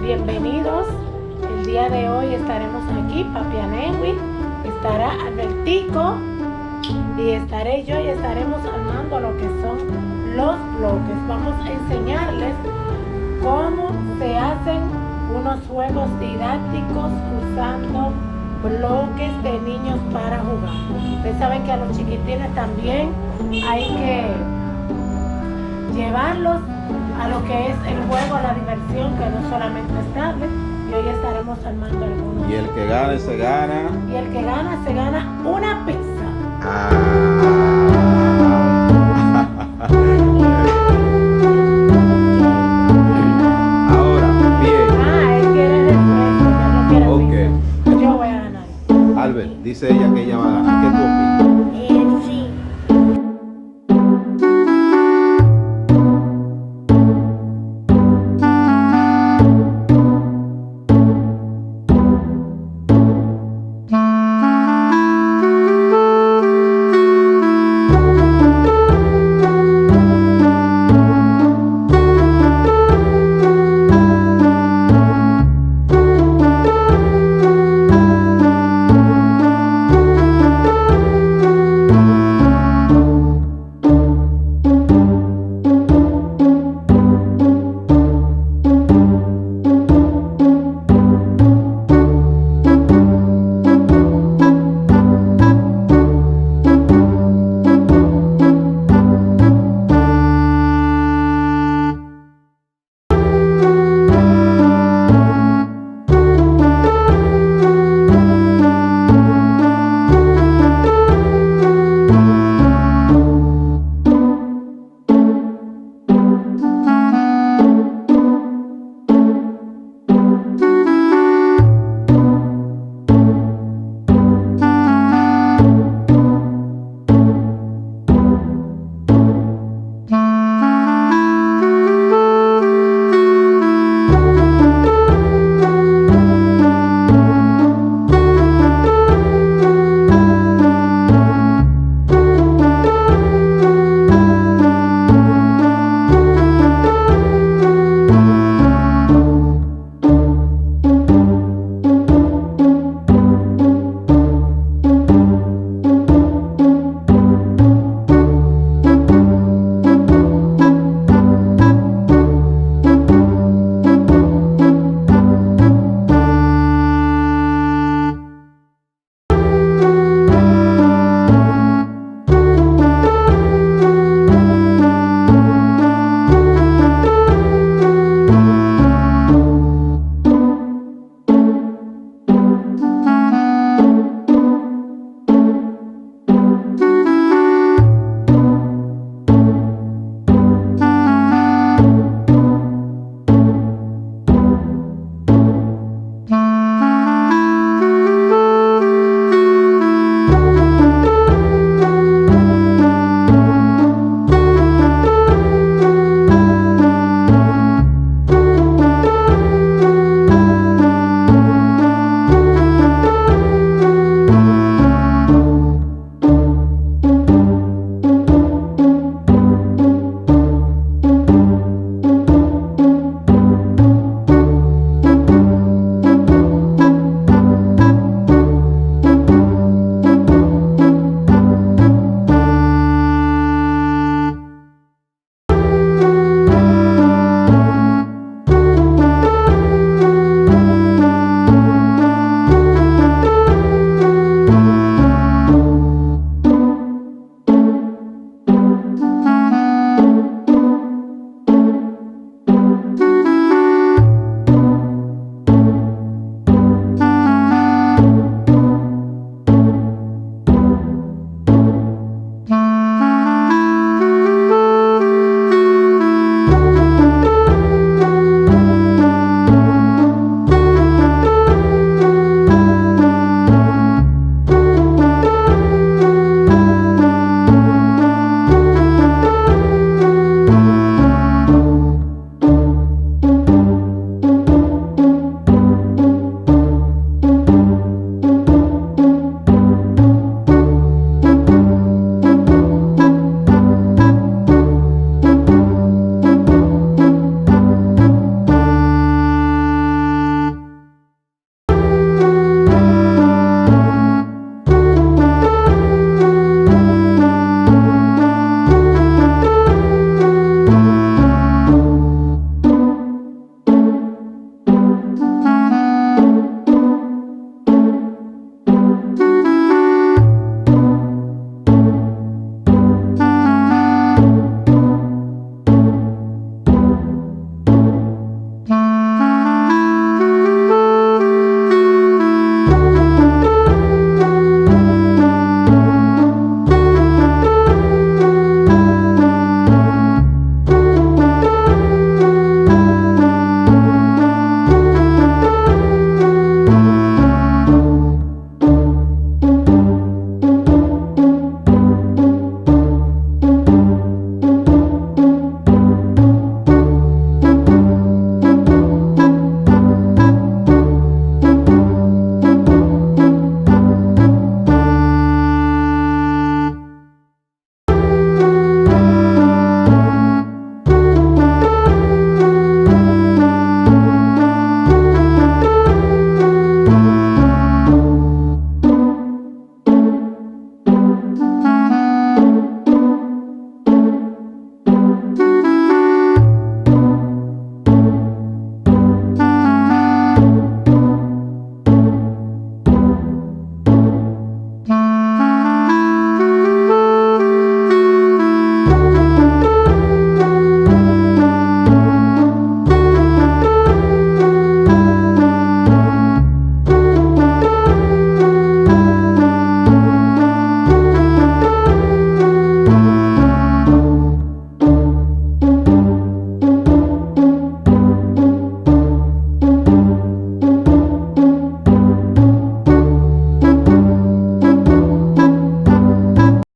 bienvenidos. El día de hoy estaremos aquí, Papi Anewi, estará Albertico y estaré yo y estaremos armando lo que son los bloques. Vamos a enseñarles cómo se hacen unos juegos didácticos usando bloques de niños para jugar. Ustedes saben que a los chiquitines también hay que llevarlos a lo que es el juego, a la diversión, que no solamente es tablet. Y hoy estaremos armando algunos. Y el que gane se gana. Y el que gana se gana una pizza. Ahora, bien. Él quiere refresco, él no quiere Ok. pizza. Yo voy a ganar. Albert, dice ella que ella va a ganar.